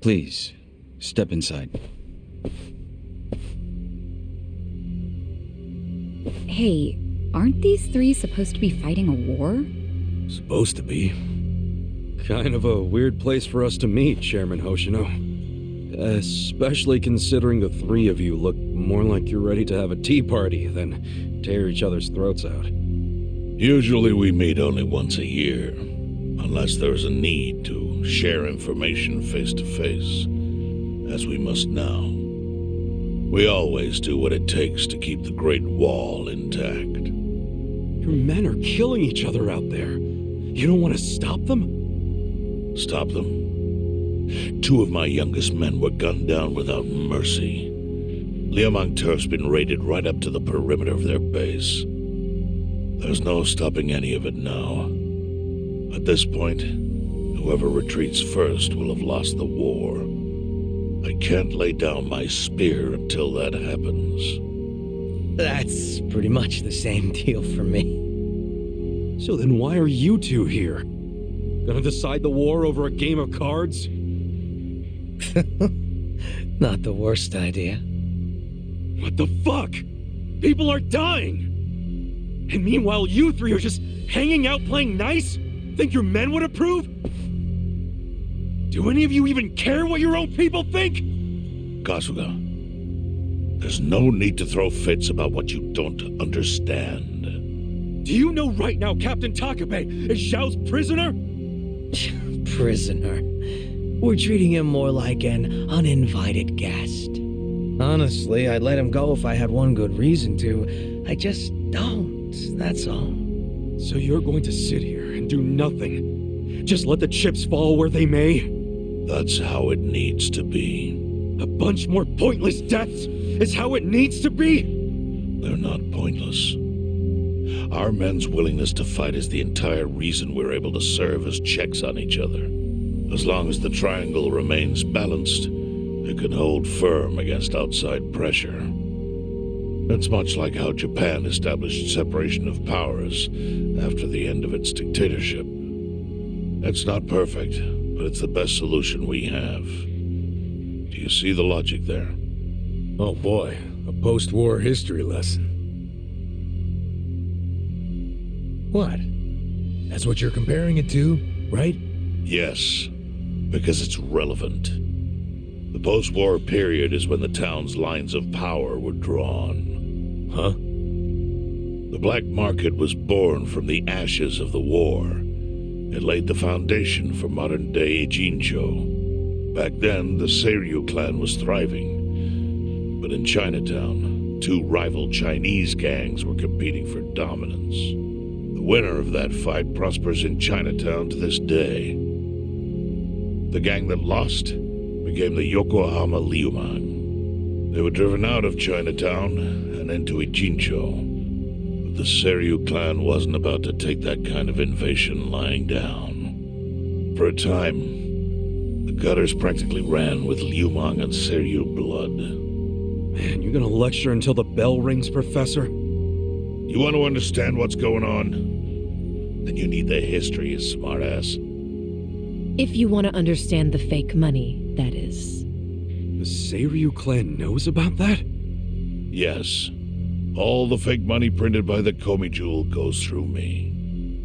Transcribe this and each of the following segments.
Please, step inside. Hey, aren't these three supposed to be fighting a war? Supposed to be. Kind of a weird place for us to meet, Chairman Hoshino. Especially considering the three of you look more like you're ready to have a tea party than tear each other's throats out. Usually we meet only once a year, unless there's a need to share information face to face, as we must now. We always do what it takes to keep the Great Wall intact. Your men are killing each other out there. You don't want to stop them? Stop them? 2 of my youngest men were gunned down without mercy. Liumang Turf's been raided right up to the perimeter of their base. There's no stopping any of it now. At this point, whoever retreats first will have lost the war. I can't lay down my spear until that happens. That's pretty much the same deal for me. So then why are you two here? Gonna decide the war over a game of cards? Not the worst idea. What the fuck? People are dying! And meanwhile you three are just hanging out playing nice? Think your men would approve? Do any of you even care what your own people think? Kasuga, there's no need to throw fits about what you don't understand. Do you know right now Captain Takabe is Xiao's prisoner? Prisoner. We're treating him more like an uninvited guest. Honestly, I'd let him go if I had one good reason to. I just don't, that's all. So you're going to sit here and do nothing? Just let the chips fall where they may? That's how it needs to be. A bunch more pointless deaths is how it needs to be? They're not pointless. Our men's willingness to fight is the entire reason we're able to serve as checks on each other. As long as the triangle remains balanced, it can hold firm against outside pressure. It's much like how Japan established separation of powers after the end of its dictatorship. It's not perfect, but it's the best solution we have. Do you see the logic there? Oh boy, a post-war history lesson. What? That's what you're comparing it to, right? Yes, because it's relevant. The post-war period is when the town's lines of power were drawn. Huh? The black market was born from the ashes of the war. It laid the foundation for modern-day Jincho. Back then, the Seiryu clan was thriving. But in Chinatown, 2 rival Chinese gangs were competing for dominance. The winner of that fight prospers in Chinatown to this day. The gang that lost became the Yokohama Liumang. They were driven out of Chinatown and into Ijincho. But the Seiryu clan wasn't about to take that kind of invasion lying down. For a time, the gutters practically ran with Liumang and Seiryu blood. Man, you gonna lecture until the bell rings, Professor? You want to understand what's going on? Then you need the history, you smartass. If you want to understand the fake money, that is. The Seiryu clan knows about that? Yes. All the fake money printed by the Komi Jewel goes through me.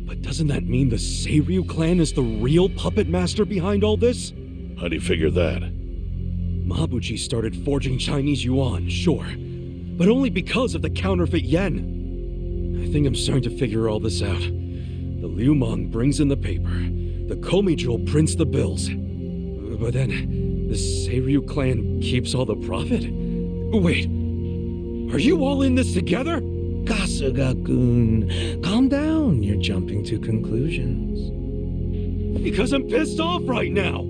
But doesn't that mean the Seiryu clan is the real puppet master behind all this? How do you figure that? Mabuchi started forging Chinese yuan, sure. But only because of the counterfeit yen. I think I'm starting to figure all this out. The Liumang brings in the paper. The Komi Jewel prints the bills. But then, the Seiryu clan keeps all the profit? Wait, are you all in this together? Kasuga-kun, calm down. You're jumping to conclusions. Because I'm pissed off right now.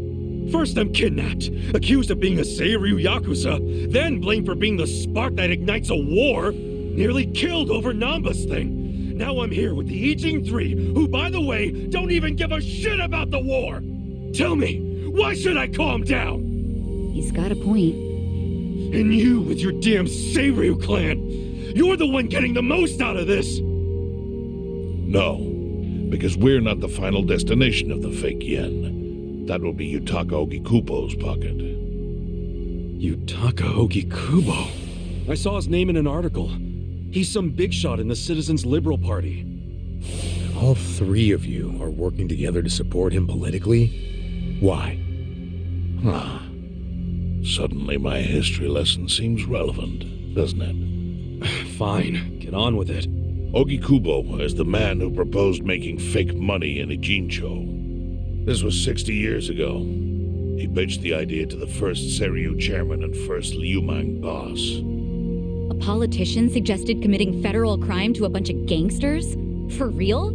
First I'm kidnapped, accused of being a Seiryu Yakuza, then blamed for being the spark that ignites a war, nearly killed over Namba's thing. Now I'm here with the Ijin Three, who, by the way, don't even give a shit about the war! Tell me, why should I calm down? He's got a point. And you with your damn Seiryu clan, you're the one getting the most out of this! No, because we're not the final destination of the fake yen. that will be Yutaka Ogikubo's pocket. Yutaka Ogikubo. I saw his name in an article. He's some big shot in the Citizens Liberal Party. All three of you are working together to support him politically? Why? Huh. Suddenly my history lesson seems relevant, doesn't it? Fine, get on with it. Ogikubo is the man who proposed making fake money in Ijincho. This was 60 years ago. He pitched the idea to the first Seiryu chairman and first Liumang boss. A politician suggested committing federal crime to a bunch of gangsters? For real?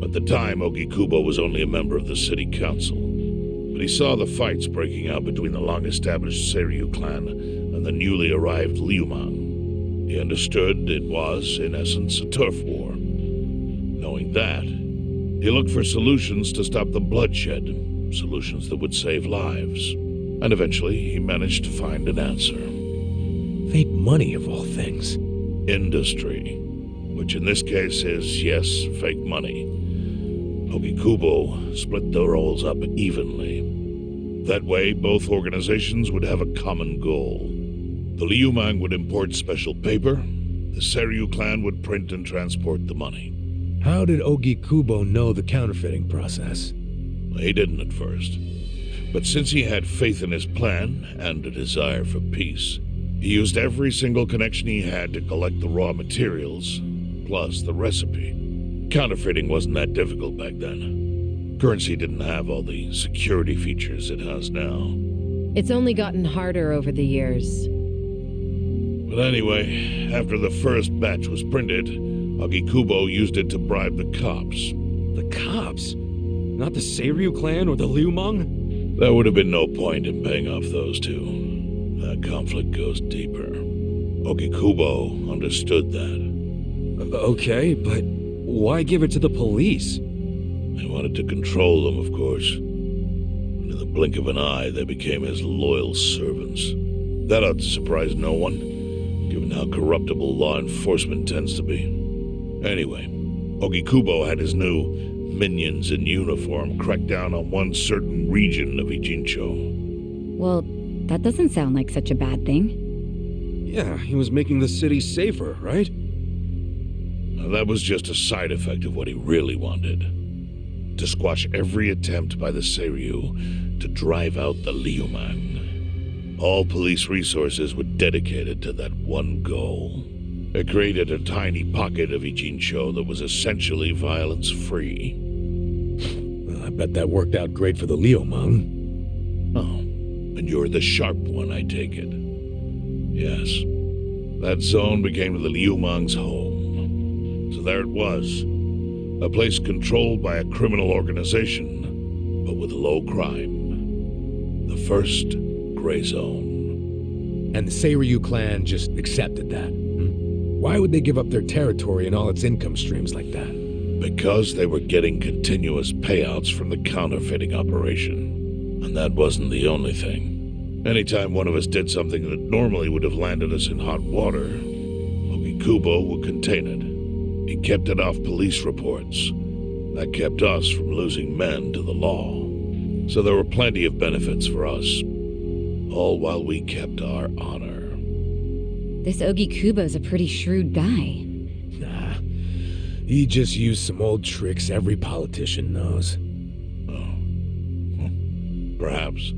At the time, Ogikubo was only a member of the city council. But he saw the fights breaking out between the long-established Seiryu clan and the newly arrived Liumang. He understood it was, in essence, a turf war. Knowing that, he looked for solutions to stop the bloodshed, solutions that would save lives. And eventually, he managed to find an answer. Fake money, of all things. Industry, which in this case is, yes, fake money. Ogikubo split the roles up evenly. That way, both organizations would have a common goal. The Liumang would import special paper, the Seiryu clan would print and transport the money. How did Ogikubo know the counterfeiting process? He didn't at first. But since he had faith in his plan and a desire for peace, he used every single connection he had to collect the raw materials, plus the recipe. Counterfeiting wasn't that difficult back then. Currency didn't have all the security features it has now. It's only gotten harder over the years. But anyway, after the first batch was printed, Ogikubo used it to bribe the cops. The cops? Not the Seiryu clan or the Liumang? There would have been no point in paying off those two. That conflict goes deeper. Ogikubo understood that. Okay, but why give it to the police? He wanted to control them, of course. And in the blink of an eye, they became his loyal servants. That ought to surprise no one, given how corruptible law enforcement tends to be. Anyway, Ogikubo had his new minions in uniform crack down on one certain region of Ijincho. Well, that doesn't sound like such a bad thing. Yeah, he was making the city safer, right? Now, that was just a side effect of what he really wanted. To squash every attempt by the Seiryu to drive out the Liumang. All police resources were dedicated to that one goal. It created a tiny pocket of Ijincho that was essentially violence-free. Well, I bet that worked out great for the Liumang. Oh, and you're the sharp one, I take it. Yes, that zone became the Liumang's home. So there it was, a place controlled by a criminal organization, but with low crime. The first gray zone. And the Seiryu clan just accepted that. Why would they give up their territory and all its income streams like that? Because they were getting continuous payouts from the counterfeiting operation. And that wasn't the only thing. Anytime one of us did something that normally would have landed us in hot water, Ogikubo would contain it. He kept it off police reports. That kept us from losing men to the law. So there were plenty of benefits for us, all while we kept our honor. This Ogikubo's a pretty shrewd guy. Nah, he just used some old tricks every politician knows. Oh, perhaps.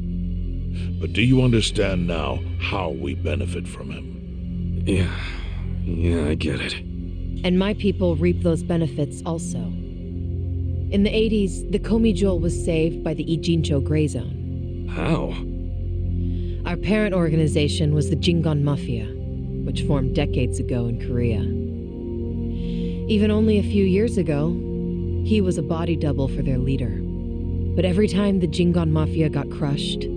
But do you understand now how we benefit from him? Yeah, I get it. And my people reap those benefits also. In the 80s, the Komi Jewel was saved by the Ijincho Gray Zone. How? Our parent organization was the Jingon Mafia, which formed decades ago in Korea. Even only a few years ago, he was a body double for their leader. But every time the Jingon Mafia got crushed,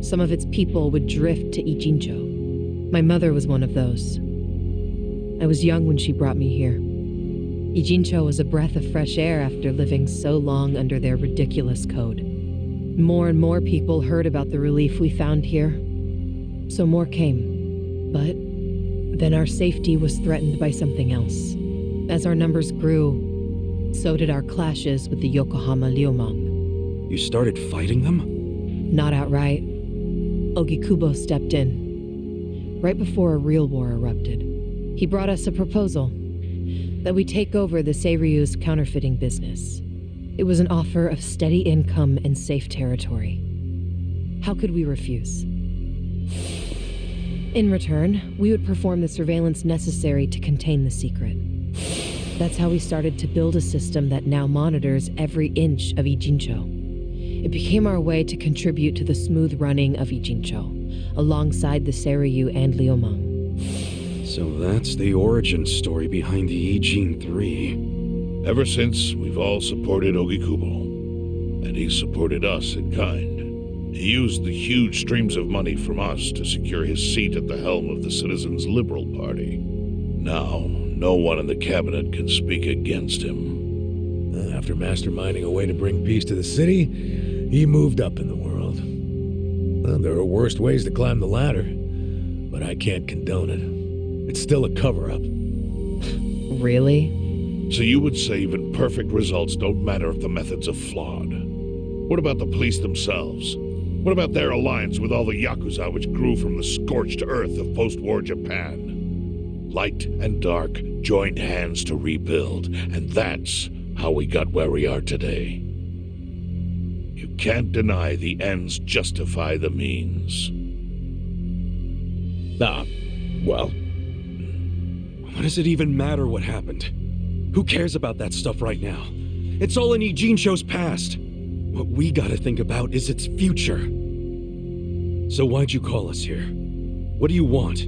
some of its people would drift to Ijincho. My mother was one of those. I was young when she brought me here. Ijincho was a breath of fresh air after living so long under their ridiculous code. More and more people heard about the relief we found here, so more came. But then our safety was threatened by something else. As our numbers grew, so did our clashes with the Yokohama Liumang. You started fighting them? Not outright. Ogikubo stepped in. Right before a real war erupted. He brought us a proposal. That we take over the Seiryu's counterfeiting business. It was an offer of steady income and safe territory. How could we refuse? In return, we would perform the surveillance necessary to contain the secret. That's how we started to build a system that now monitors every inch of Ijincho. It became our way to contribute to the smooth running of Ijincho, alongside the Seiryu and Liumang. So that's the origin story behind the Ijin 3. Ever since, we've all supported Ogikubo, and he supported us in kind. He used the huge streams of money from us to secure his seat at the helm of the Citizens' Liberal Party. Now, no one in the cabinet can speak against him. After masterminding a way to bring peace to the city, he moved up in the world. Well, there are worse ways to climb the ladder, but I can't condone it. It's still a cover-up. Really? So you would say even perfect results don't matter if the methods are flawed? What about the police themselves? What about their alliance with all the Yakuza which grew from the scorched earth of post-war Japan? Light and dark joined hands to rebuild, and that's how we got where we are today. You can't deny the ends justify the means. Well, What does it even matter what happened? Who cares about that stuff right now? It's all in Ijincho's past. What we gotta think about is its future. So why'd you call us here? What do you want?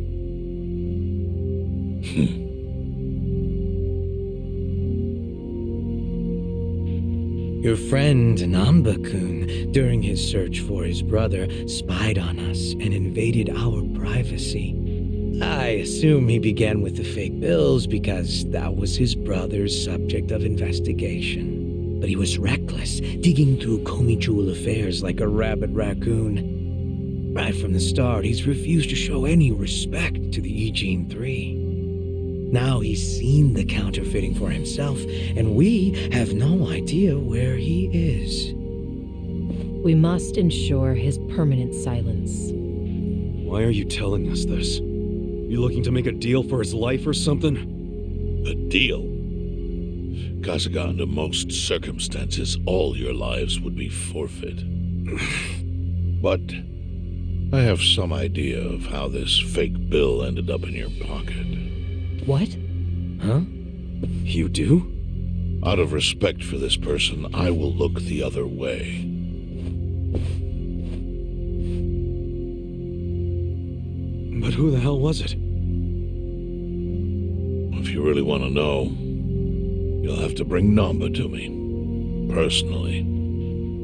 Your friend Namba-kun, during his search for his brother, spied on us and invaded our privacy. I assume he began with the fake bills because that was his brother's subject of investigation. But he was reckless, digging through Komi Jewel affairs like a rabid raccoon. Right from the start, he's refused to show any respect to the Ijin 3. Now he's seen the counterfeiting for himself, and we have no idea where he is. We must ensure his permanent silence. Why are you telling us this? You looking to make a deal for his life or something? A deal? Kasuga, under most circumstances, all your lives would be forfeit. But I have some idea of how this fake bill ended up in your pocket. What? Huh? You do? Out of respect for this person, I will look the other way. But who the hell was it? If you really want to know, you'll have to bring Namba to me. Personally.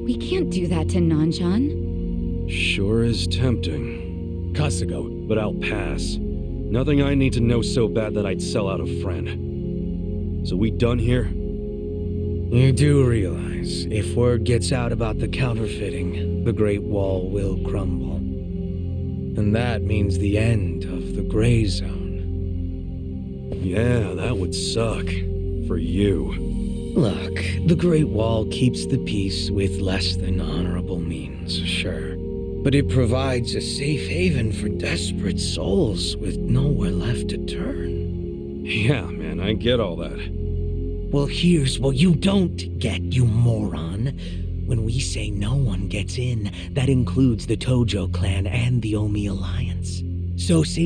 We can't do that to Nanshan. Sure is tempting. Kasuga, But I'll pass. Nothing I need to know so bad that I'd sell out a friend. So we done here? You do realize, if word gets out about the counterfeiting, the Great Wall will crumble. And that means the end of the Gray Zone. Yeah, that would suck. For you. Look, the Great Wall keeps the peace with less than honorable means, sure. But it provides a safe haven for desperate souls with nowhere left to turn. Yeah, man, I get all that. Well, here's what you don't get, you moron. When we say no one gets in, that includes the Tojo clan and the Omi Alliance. So say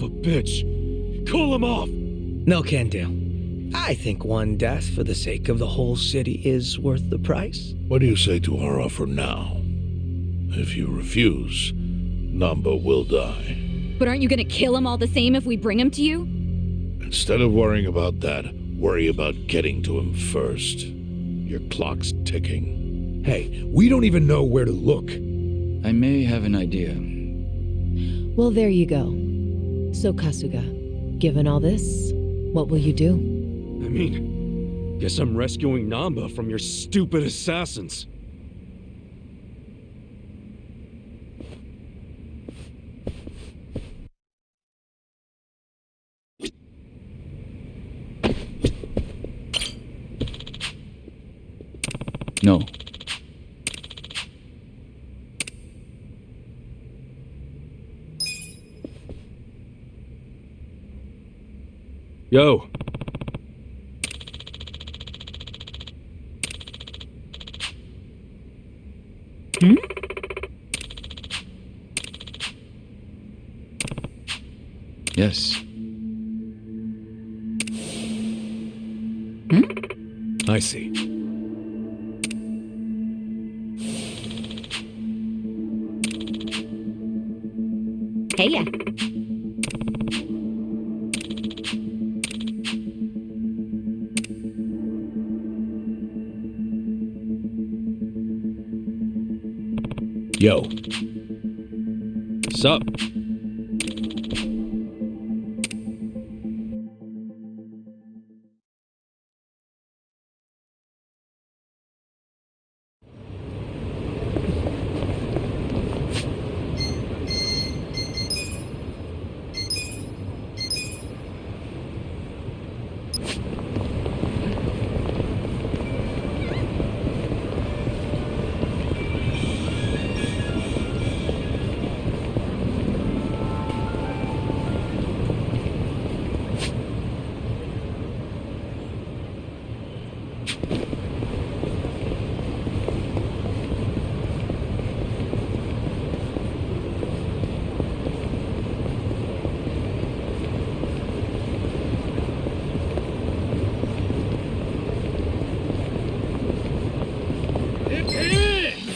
of a bitch! Call him off! No can do. I think one death for the sake of the whole city is worth the price. What do you say to our offer now? If you refuse, Namba will die. But aren't you gonna kill him all the same if we bring him to you? Instead of worrying about that, worry about getting to him first. Your clock's ticking. Hey, we don't even know where to look. I may have an idea. Well, there you go. So, Kasuga, given all this, what will you do? I mean, guess I'm rescuing Namba from your stupid assassins. No. Yo. Yes. I see. Hey, yeah. Yo. Sup?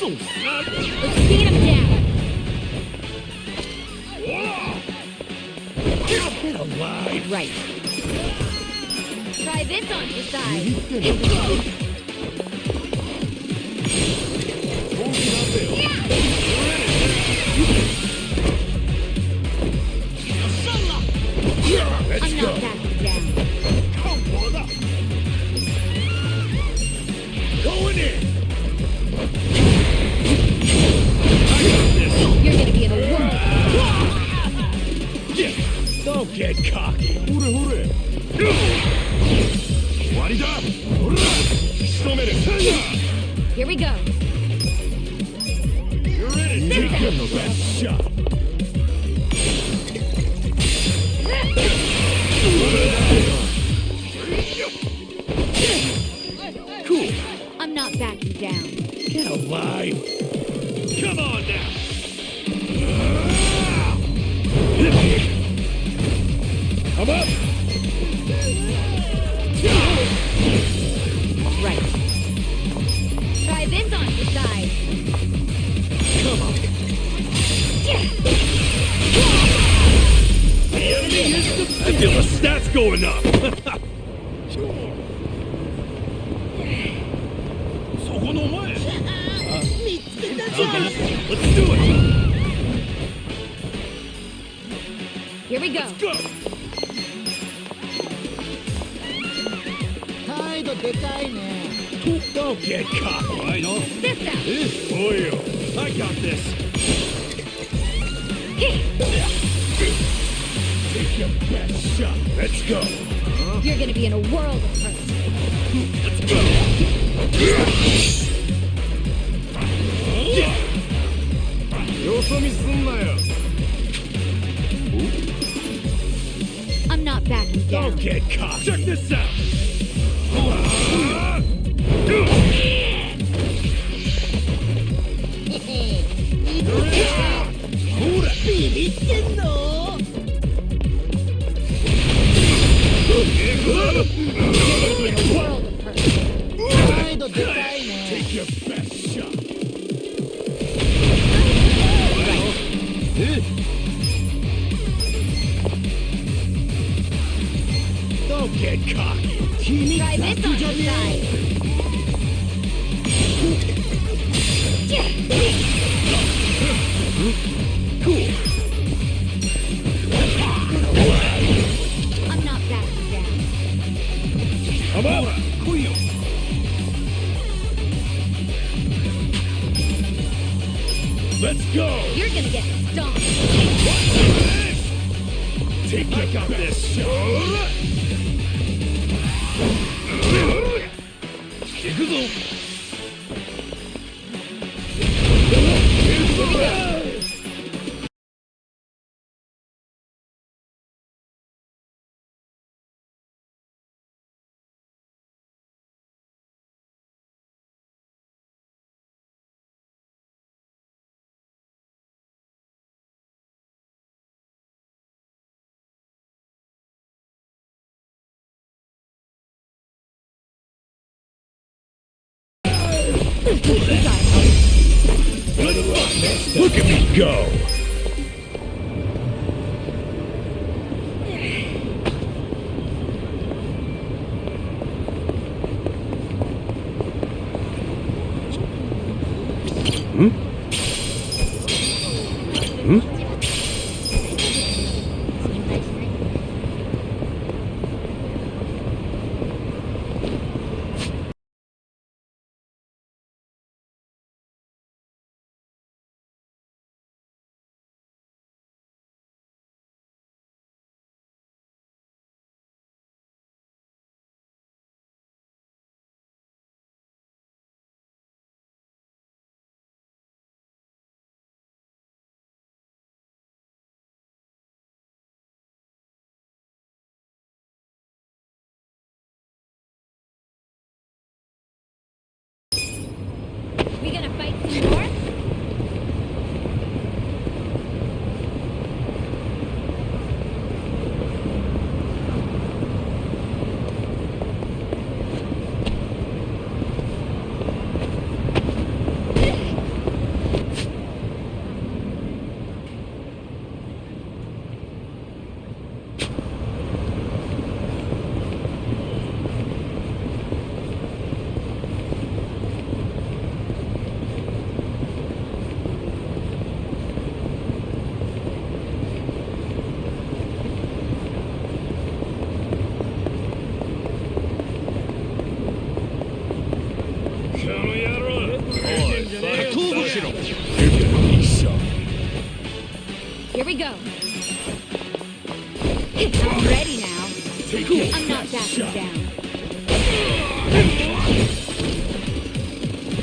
Let's beat him down. Get alive! Right. Try this on your side. Let's I'm go. not backing down. Going in! You're gonna be in a whirl. Don't get cocky. Here we go. Take him the best shot. Cool. I'm not backing down. Get alive. Come on now. I'm up. Right. Try this on your side. Come on. I feel the stats going up! Let's do it! Here we go. Go! Don't get cocky. This out. Oh, yeah. I got this! Take your best shot. Let's go. You're gonna be in a world of hurt. Let's go! I'm not backing down. Don't get cocky. Check this out! be in a world of hurt. Take your best shot. Don't get cocky. Try this on your side. Cool. I'm not backing down. Come on. Let's go! You're gonna get stomped. Take out this shot! Look at me go. We gonna fight some more? Here we go. I'm ready now. I'm not backing down.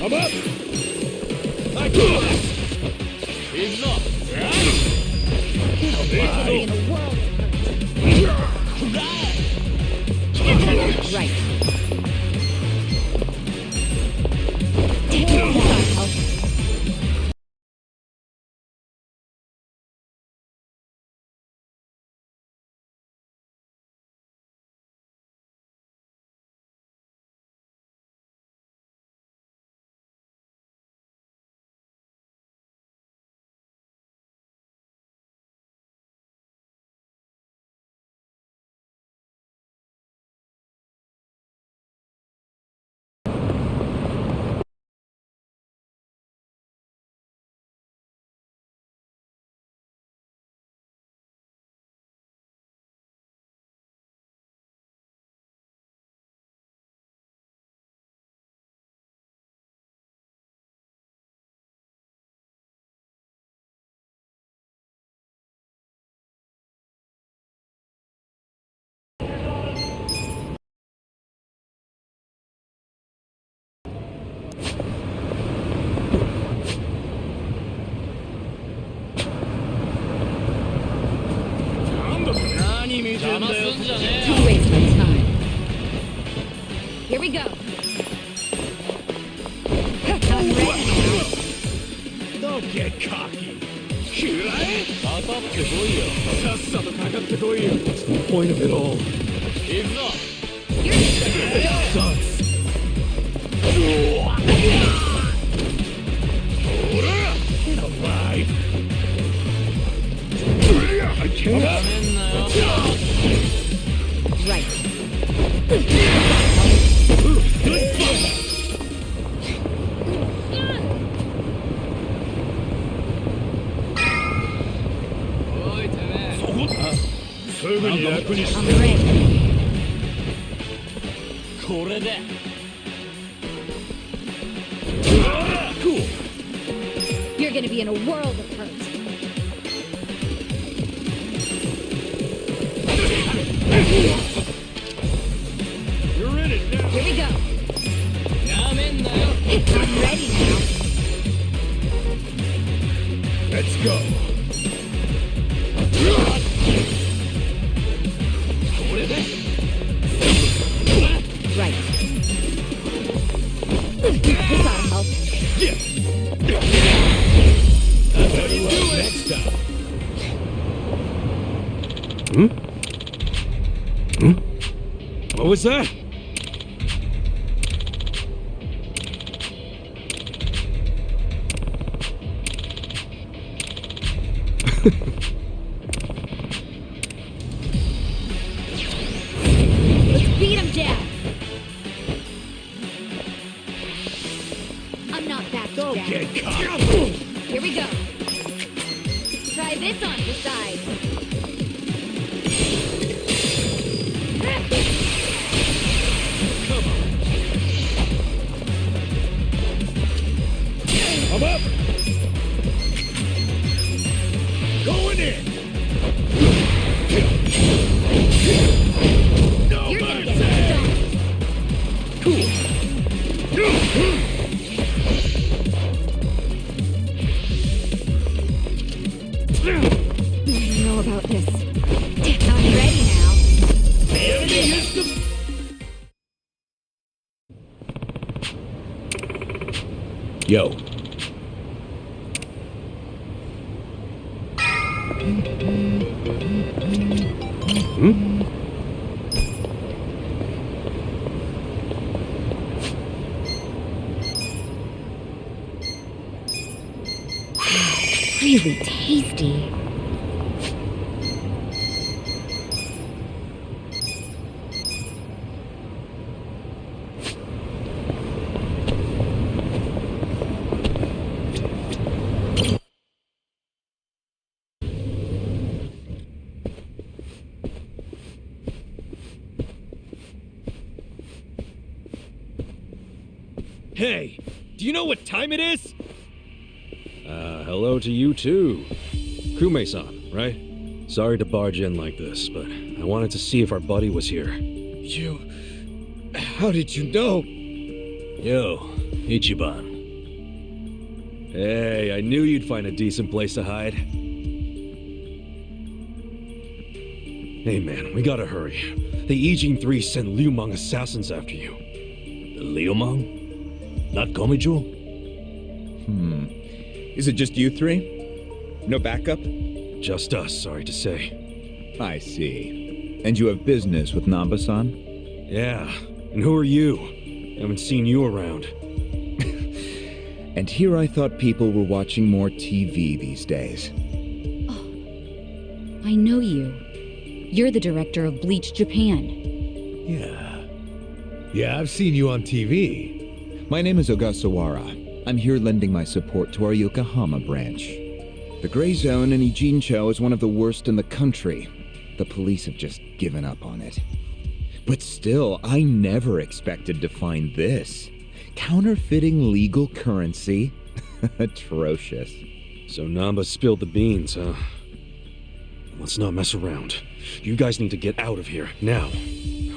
I'm up. I got this. I'll be in a world of hurt. Right. Take it all. Don't waste my time. Here we go. I'm ready now. Don't get cocky. What's the point of it all? I can't. Right. I'm ready. Cool. You're gonna be in a world of hurt. You're in it now. Here we go. I'm ready now. Let's go. Right. This ought to help. Next time. What was that? Let's beat him down. I'm not back to Don't down. get caught. Here we go. Try this on the side. I'm up. Going in. No You're gonna mercy. get stomped. I don't know about this. I'm ready now. The enemy is the... Yo. Really tasty. Hey, do you know what time it is? Hello to you too. Kume-san, right? Sorry to barge in like this, but I wanted to see if our buddy was here. You... How did you know? Yo, Ichiban. Hey, I knew you'd find a decent place to hide. Hey man, we gotta hurry. The Ijin 3 sent Liu Meng assassins after you. Liu Meng? Not Komichu? Is it just you three? No backup? Just us, sorry to say. I see. And you have business with Namba-san? Yeah, and who are you? Haven't seen you around. And here I thought people were watching more TV these days. I know you. You're the director of Bleach Japan. Yeah. Yeah, I've seen you on TV. My name is Ogasawara. I'm here lending my support to our Yokohama branch. The Gray Zone in Ijincho is one of the worst in the country. The police have just given up on it. But still, I never expected to find this. Counterfeiting legal currency? Atrocious. So Namba spilled the beans, huh? Let's not mess around. You guys need to get out of here, now.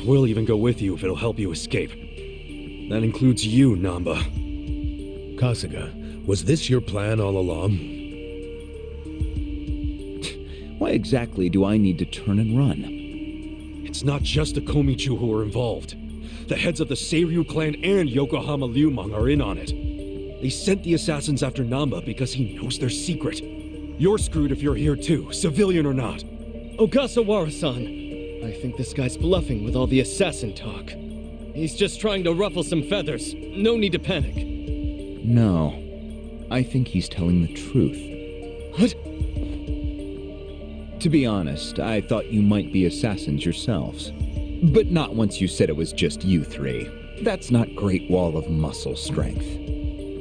We'll even go with you if it'll help you escape. That includes you, Namba. Kasuga, was this your plan all along? Why exactly do I need to turn and run? It's not just the Komichu who are involved. The heads of the Seiryu clan and Yokohama Liu Meng are in on it. They sent the assassins after Namba because he knows their secret. You're screwed if you're here too, civilian or not. Ogasawara-san, I think this guy's bluffing with all the assassin talk. He's just trying to ruffle some feathers. No need to panic. No. I think he's telling the truth. What? To be honest, I thought you might be assassins yourselves. But not once you said it was just you three. That's not Great Wall of muscle strength.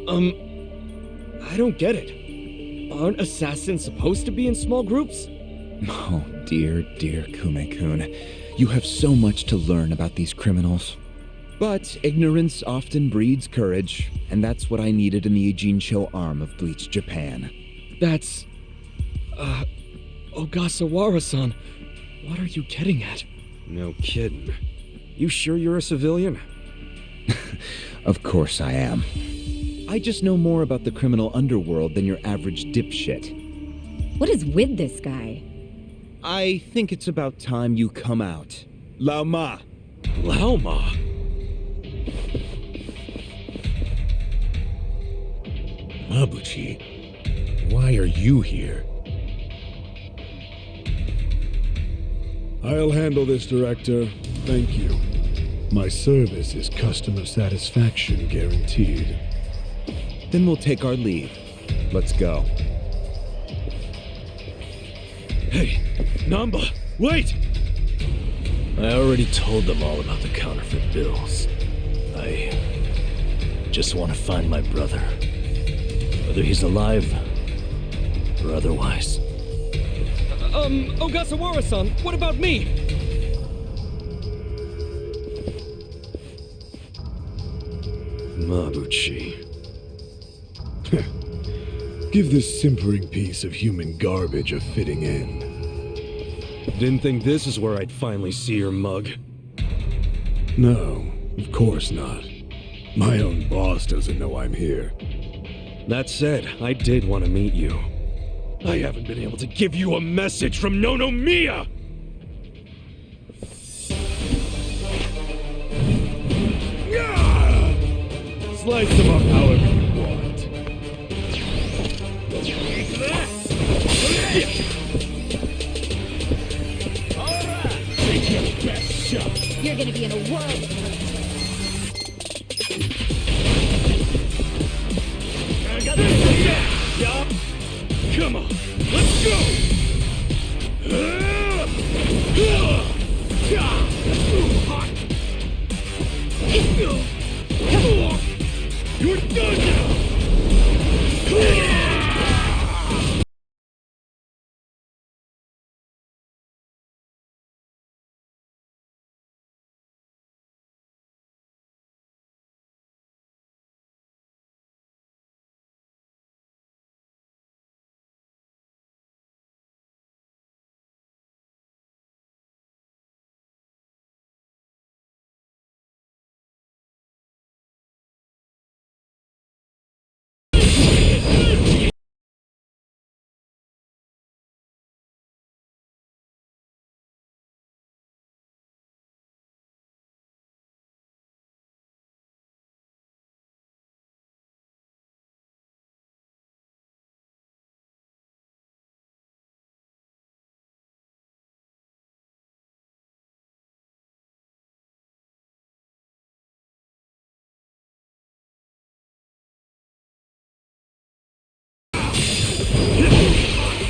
I don't get it. Aren't assassins supposed to be in small groups? Oh, dear Kume-kun. You have so much to learn about these criminals. But ignorance often breeds courage, and that's what I needed in the Ijincho arm of Bleach Japan. That's... Ogasawara-san. What are you getting at? No kidding. You sure you're a civilian? Of course I am. I just know more about the criminal underworld than your average dipshit. What is with this guy? I think it's about time you come out. Lao Ma! Lao Ma? Mabuchi, why are you here? I'll handle this, Director. Thank you. My service is customer satisfaction guaranteed. Then we'll take our leave. Let's go. Hey, Namba, wait! I already told them all about the counterfeit bills. I just want to find my brother. Whether he's alive or otherwise. Ogasawara-san, what about me? Mabuchi. Give this simpering piece of human garbage a fitting end. Didn't think this is where I'd finally see your mug. No, of course not. My own boss doesn't know I'm here. That said, I did want to meet you. I haven't been able to give you a message from Nonomiya! Slice them up however you want. Take your best shot. You're gonna be in a whirl. Come on, let's go! You're done now!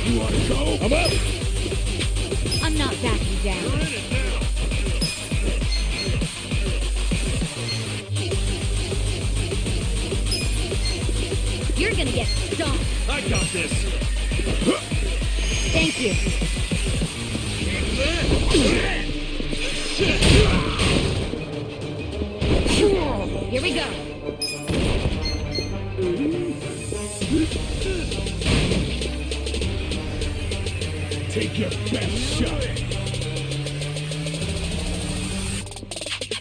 You want to go? I'm up! I'm not backing down. You're gonna get stomped. I got this! Thank you. Here we go. Take your best shot.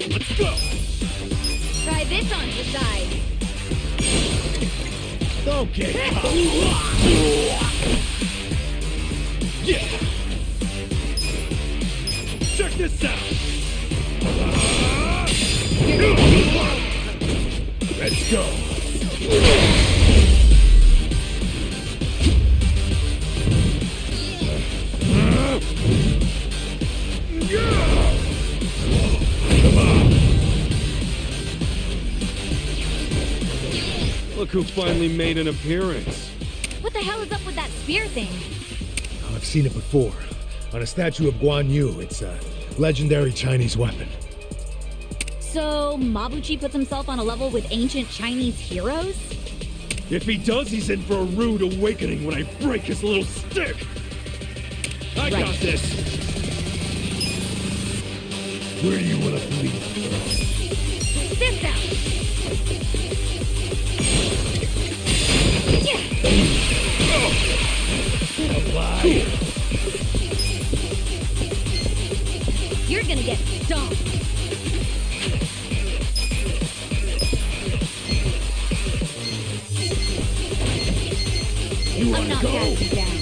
Let's go! Try this on the side. Don't get Yeah! Check this out! Let's go. Yeah! Look who finally made an appearance. What the hell is up with that spear thing? I've seen it before. On a statue of Guan Yu, it's a legendary Chinese weapon. So, Mabuchi puts himself on a level with ancient Chinese heroes? If he does, he's in for a rude awakening when I break his little stick. I got this. Where do you want to bleed first? This out! You're gonna get stomped. You I'm want not to go? backing down.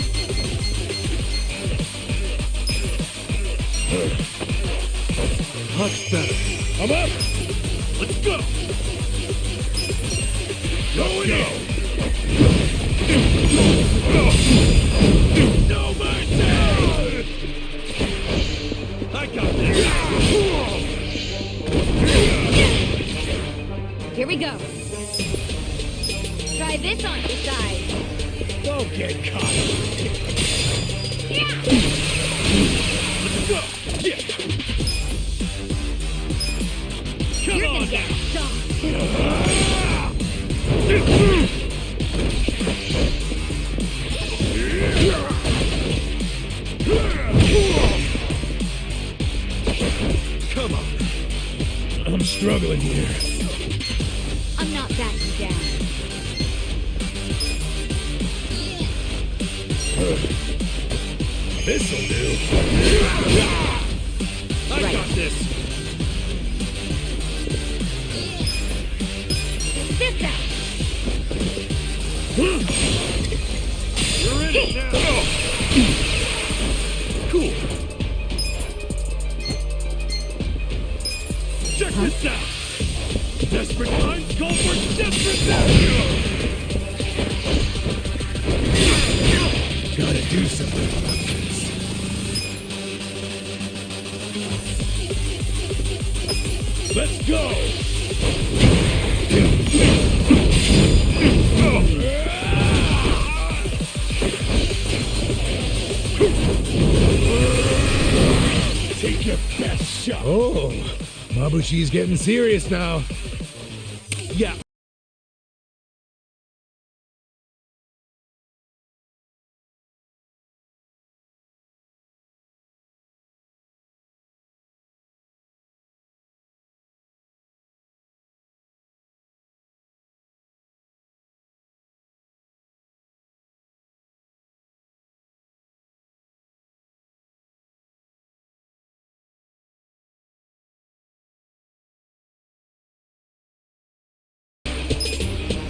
Much better. I'm up! Let's go. Going in! No mercy! I got this. Here we go. Try this on your side. Don't get caught! Let's go. Yeah. Come You're on gonna get now. stomped. Come on. I'm struggling here. I'm not backing down. This'll do. I got this. This out! You're in it now. Cool. Check this out. Desperate times call for desperate measures. Gotta do something about this. Let's go. Take your best shot. Oh, Mabushi's getting serious now. Yeah,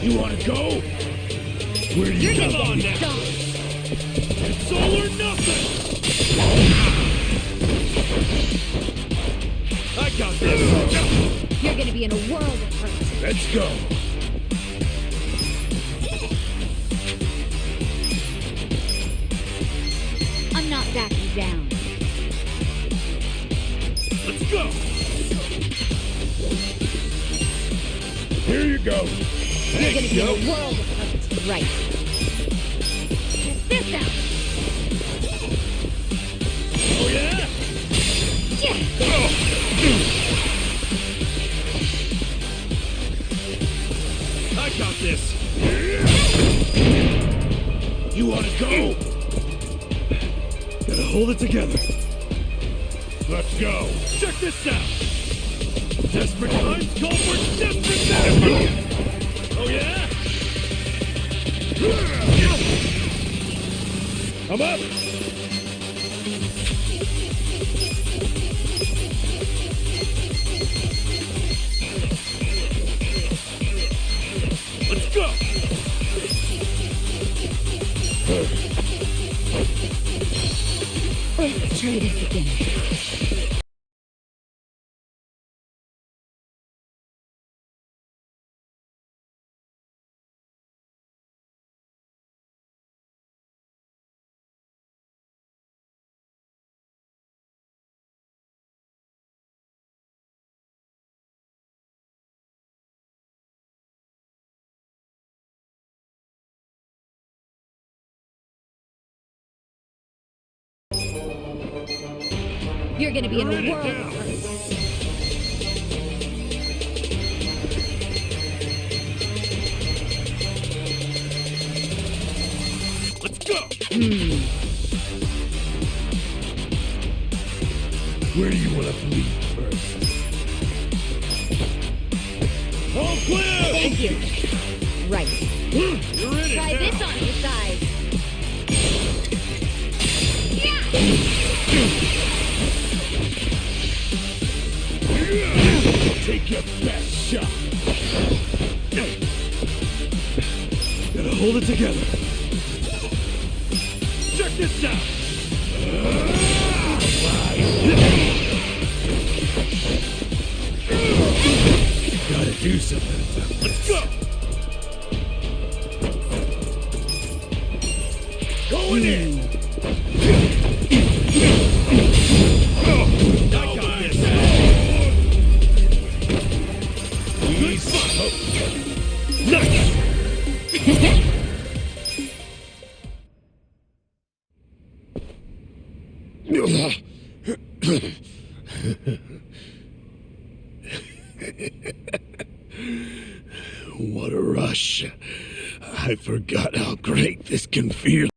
You wanna go? Where do you You're come gonna on get now? stomped. it's all or nothing. I got this. You're gonna be in a world of hurt. Let's go. I'm not backing down. Let's go. Here you go. You're gonna be in a world of hurt. Right. This out! Oh yeah. Yeah. I got this. You wanna go? Gotta hold it together. Let's go. Check this out. Desperate times call for desperate measures. Oh yeah. I'm up. Let's go. Let's try this again. You're gonna be in a world of hurt. Let's go! Where do you want to bleed first? All clear! Thank you. Right. You're in it Try now. this on you guys. Take your best shot. Gotta hold it together. Check this out! Gotta do something about Let's go! Going in! I got this! Nice! What a rush. I forgot how great this can feel.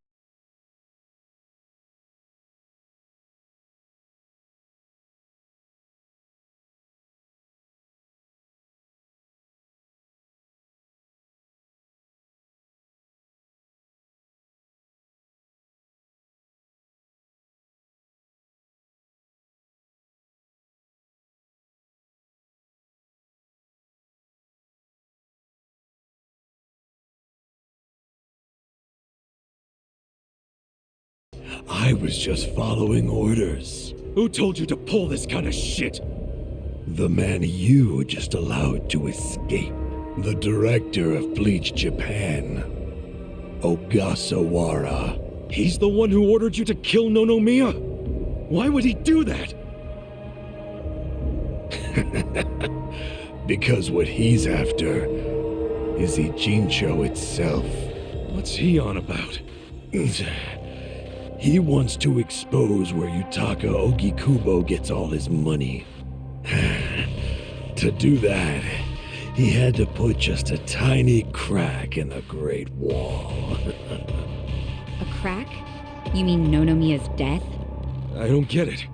I was just following orders. Who told you to pull this kind of shit? The man you just allowed to escape. The director of Bleach Japan. Ogasawara. He's the one who ordered you to kill Nonomiya? Why would he do that? Because what he's after is Ijincho itself. What's he on about? He wants to expose where Yutaka Ogikubo gets all his money. To do that, he had to put just a tiny crack in the Great Wall. A crack? You mean Nonomiya's death? I don't get it.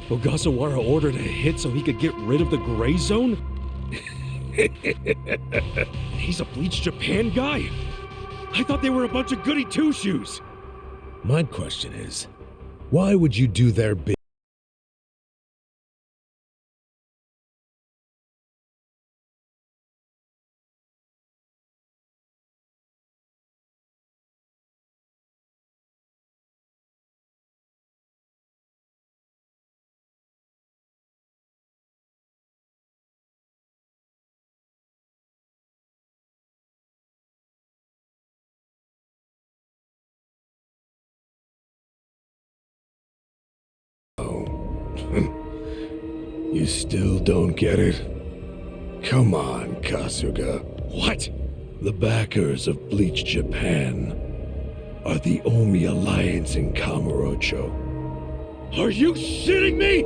Ogasawara ordered a hit so he could get rid of the Gray Zone? He's a Bleach Japan guy? I thought they were a bunch of goody two-shoes. My question is, why would you do their bid? You still don't get it? Come on, Kasuga. What? The backers of Bleach Japan are the Omi Alliance in Kamurocho. Are you shitting me?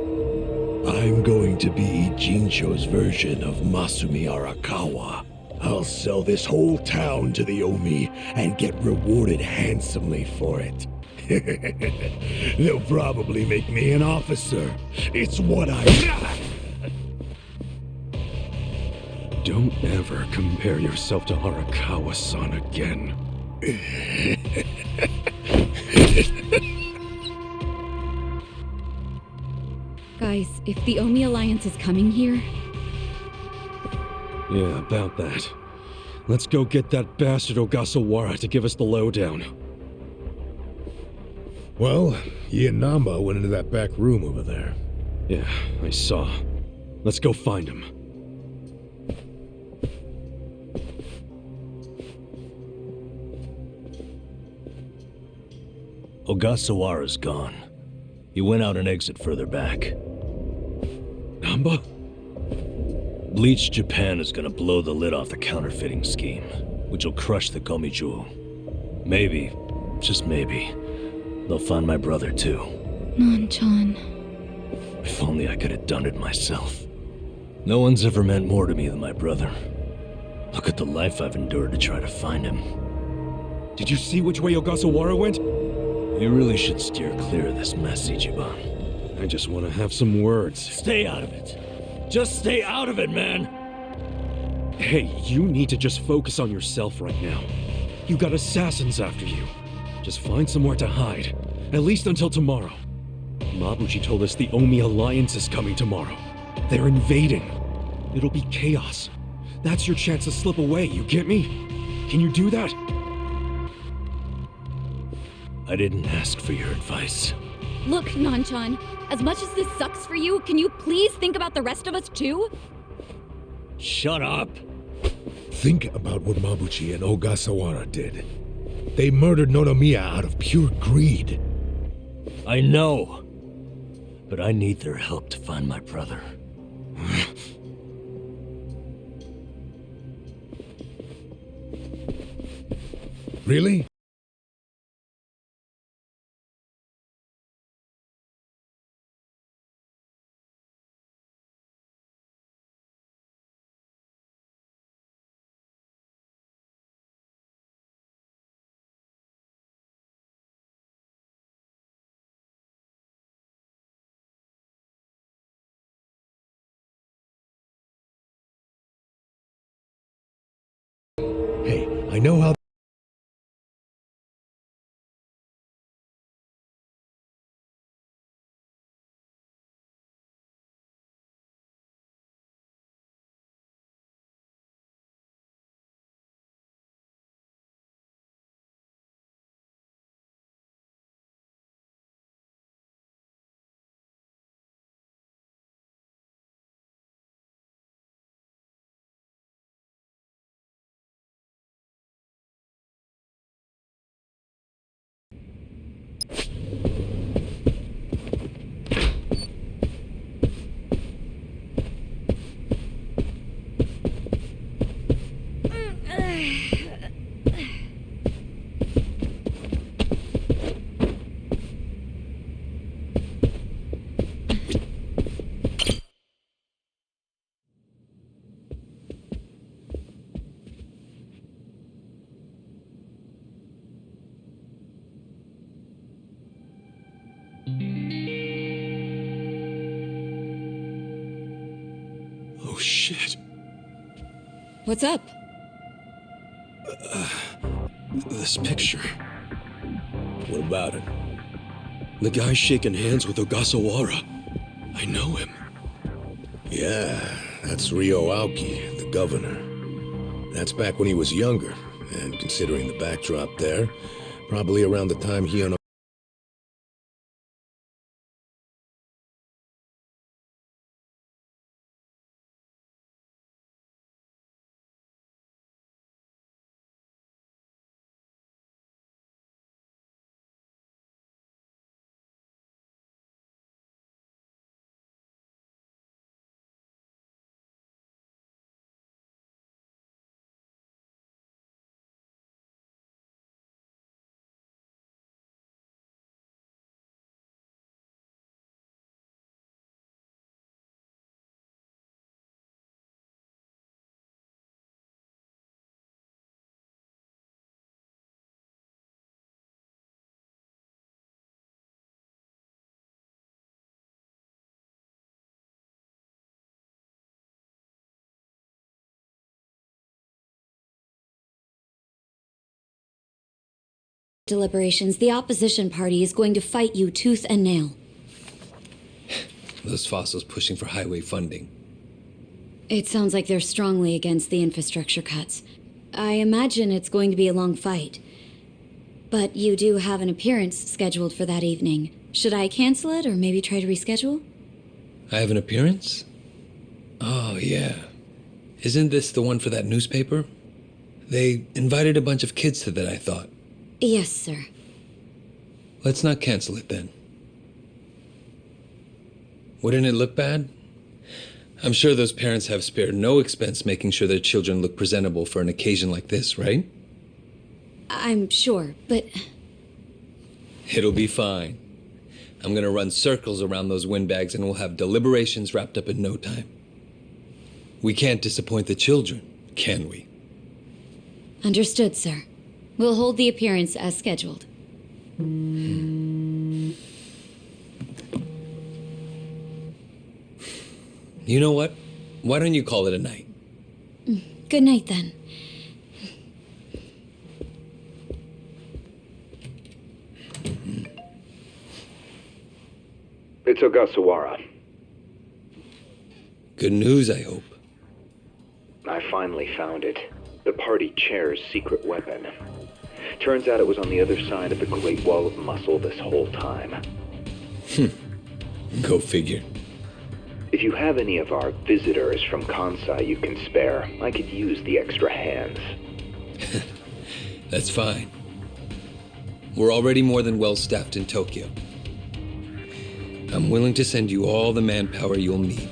I'm going to be Ijincho's version of Masumi Arakawa. I'll sell this whole town to the Omi and get rewarded handsomely for it. They'll probably make me an officer. It's what I... Don't ever compare yourself to Arakawa-san again. Guys, if the Omi Alliance is coming here... Yeah, about that. Let's go get that bastard Ogasawara to give us the lowdown. Well, he and Namba went into that back room over there. Yeah, I saw. Let's go find him. Ogasawara's gone. He went out an exit further back. Namba? Bleach Japan is gonna blow the lid off the counterfeiting scheme, which will crush the Komi Jewel. Maybe, just maybe, they'll find my brother too. Non-chan. If only I could have done it myself. No one's ever meant more to me than my brother. Look at the life I've endured to try to find him. Did you see which way Ogasawara went? You really should steer clear of this mess, Ichiban. I just want to have some words. Stay out of it. Just stay out of it, man! Hey, you need to just focus on yourself right now. You got assassins after you. Just find somewhere to hide. At least until tomorrow. Mabuchi told us the Omi Alliance is coming tomorrow. They're invading. It'll be chaos. That's your chance to slip away, you get me? Can you do that? I didn't ask for your advice. Look, Nanchan, as much as this sucks for you, can you please think about the rest of us too? Shut up! Think about what Mabuchi and Ogasawara did. They murdered Nonomiya out of pure greed. I know. But I need their help to find my brother. Really? Hey, I know how. Oh shit. What's up? This picture. What about it? The guy shaking hands with Ogasawara. I know him. Yeah, that's Ryo Aoki, the governor. That's back when he was younger, and considering the backdrop there, probably around the time he and Deliberations, the opposition party is going to fight you tooth and nail. Those fossils pushing for highway funding. It sounds like they're strongly against the infrastructure cuts. I imagine it's going to be a long fight. But you do have an appearance scheduled for that evening. Should I cancel it or maybe try to reschedule? I have an appearance? Oh, yeah. Isn't this the one for that newspaper? They invited a bunch of kids to that, I thought. Yes, sir. Let's not cancel it then. Wouldn't it look bad? I'm sure those parents have spared no expense making sure their children look presentable for an occasion like this, right? I'm sure, but... It'll be fine. I'm gonna run circles around those windbags and we'll have deliberations wrapped up in no time. We can't disappoint the children, can we? Understood, sir. We'll hold the appearance as scheduled. You know what? Why don't you call it a night? Good night, then. It's Ogasawara. Good news, I hope. I finally found it. The party chair's secret weapon. Turns out it was on the other side of the Great Wall of Muscle this whole time. Go figure. If you have any of our visitors from Kansai you can spare, I could use the extra hands. That's fine. We're already more than well-staffed in Tokyo. I'm willing to send you all the manpower you'll need.